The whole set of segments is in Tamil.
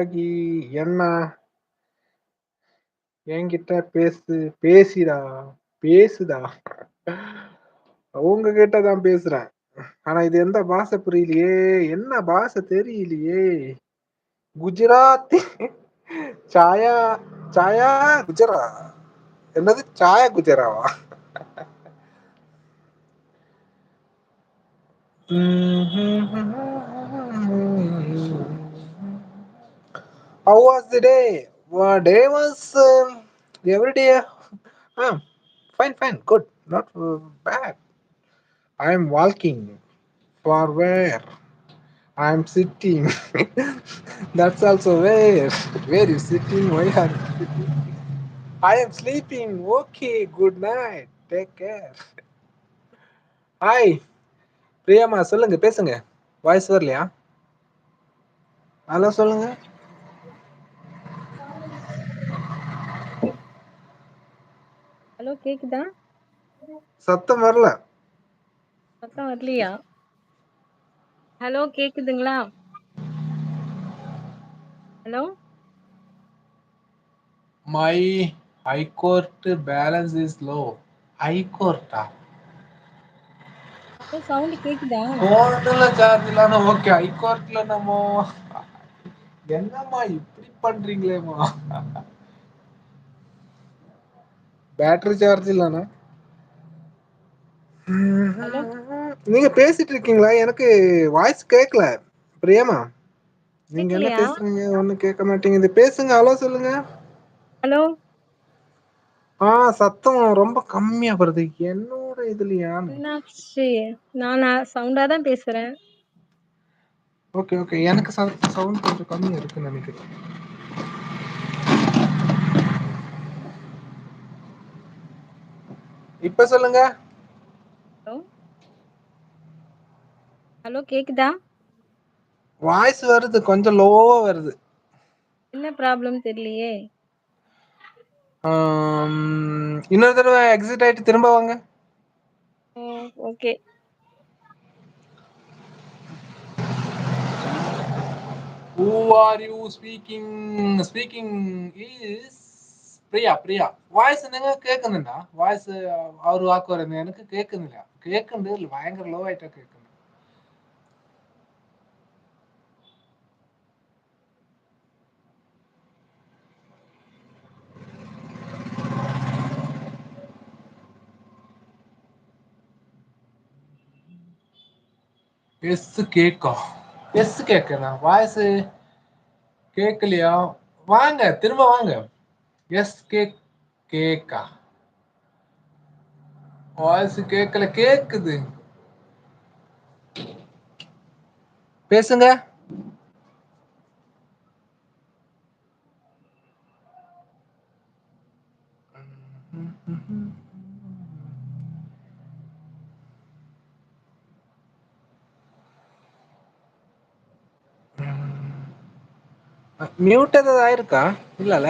ஆகி என்ன என்கிட்ட பேசிடா பேசுடா. உங்க கிட்டதான் பேசுறேன். ஆனா இது எந்த பாஷை புரியலையே, என்ன பாஷை தெரியலையே. குஜராத்தி சாயா சாயா குஜரா என்னது சாயா குஜராவா? How was the day? Day was every day. Ah, fine, fine, good, not bad. I am walking. For where? I am sitting. That's also where. Where you sitting? Why are you sitting? I am sleeping. Okay, good night. Take care. Hi பிரியம்மா, சொல்லுங்க, பேசுங்க. வாய்ஸ் வரலையா? ஹலோ, சொல்லுங்க. ஹலோ, கேக்குதா? சத்தம் வரல. சத்தம் வரலையா? ஹலோ, கேக்குதுங்களா? Hello, my high court balance is low. ஹைகோர்ட்டா? ஹலோ, சவுண்ட் கேக்குதா? போன்ல சார்ஜ் இல்லாம ஓகே. ஹைகோர்ட்ல நம்ம என்னம்மா இப்படி பண்றீங்களேம்மா. பேட்டரி சார்ஜ் இல்லனா? ஹலோ, நீங்க பேசிட்டு இருக்கீங்களா? எனக்கு வாய்ஸ் கேட்கல. பிரியமா, நீங்க என்ன கேக்கலையா? பேசுறீங்க? ஒண்ணும் கேட்க மாட்டேங்குது. பேசுங்க. ஹலோ, சொல்லுங்க. ஹலோ, சத்தம் ரொம்ப கம்மியா வருது. என்னோட இதுலயான்னு. என்னாச்சு? நான் சவுண்டா தான் பேசுறேன். Okay, okay. எனக்கு சவுண்ட் கொஞ்சம் கம்மியா இருக்குன்னு நினைக்கிறேன். இப்ப சொல்லுங்க. ஹலோ, ஹலோ, கேக்குதா? வாய்ஸ் வருது, கொஞ்சம் லோவா வருது. என்ன ப்ராப்ளம் தெரியலையே. இன்னொரு தடவை எக்ஸிட் ஆயிட்டு திரும்ப வாங்க. Okay. Who are you speaking? Speaking is Priya. Priya voice என்னங்க கேக்குதுண்டா? வாய்ஸ் அவரு வாக்கு வருது, எனக்கு கேக்குதுங்க. கேக்குது பயங்கர லோ ஆயிட்டா கேக்குது. எஸ் கேக்கா? எஸ் கேக்குறா? வாய்ஸ் கேக்கலையா? வாங்க, திரும்ப வாங்க. எஸ் கேக்கா? வாய்ஸ் கேக்கல. கேக்குது, பேசுங்க. மியூட் ஏதாவது ஆயிருக்கா? இல்லல.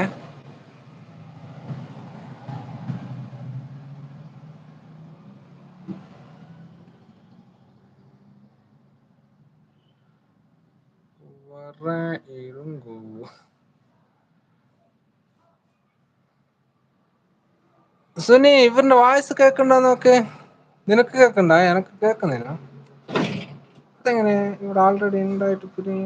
வர்றேன் இருங்கோ. സുനി, ഇവരുടെ വായ്സ് കേൾക്കണ്ടോ നോക്ക്. നിനക്ക് കേൾക്കണ്ട? എനക്ക് കേൾക്കുന്നില്ല. അതെങ്ങനെ ഇവിടെ ആൾറെഡി ഉണ്ടായിട്ട് പിന്നെ?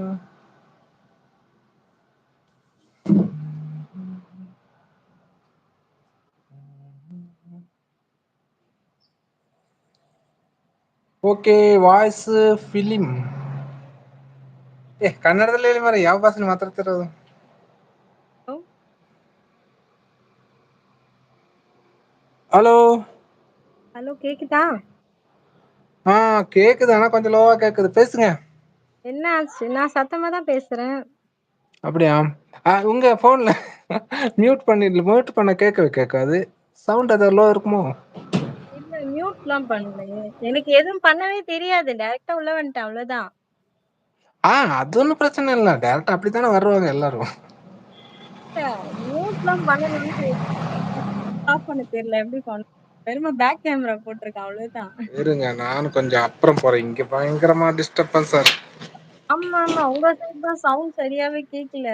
Okay, voice film. ಕನ್ನಡದಲ್ಲಿ ಹೇಳಿ ಮಾರ, ಯಾವ ಭಾಷೆಲಿ ಮಾತಾಡ್ತಿರೋದು? Hello, hello. ஹலோ, கேக்குதா? கேக்குது, ஆனா கொஞ்சம் லோவா கேக்குது. பேசுங்க. என்ன ஆச்சு? நான் சத்தமா தான் பேசுறேன். அப்படியா? உங்க போன்ல மியூட் பண்ண கேட்கவே கேட்காது. சவுண்ட் ஏதாவது லோ இருக்குமோ? இல்ல, மியூட்லாம் பண்ணலையே. எனக்கு எதுவும் பண்ணவே தெரியாது. டைரக்டா உள்ள வந்துட்டேன், அவ்வளவுதான். அது ஒன்றும் பிரச்சனை இல்லை. டேரக்டா அப்படித்தானே வருவாங்க எல்லாரும். மியூட்லாம் பண்ணணும்னு ஆஃப் பண்ண தெரியல. எப்படி பண்ண? வெறும பேக் கேமரா போட்டிருக்கேன், அவ்வளவுதான். இருங்க, நானும் கொஞ்சம் அப்புறம் போறேன். இங்க பயங்கரமா டிஸ்டர்பன்ஸா இருக்கு. ஆமா, ஆமா, உங்க சைடு தான் சவுண்ட் சரியாவே கேட்கல.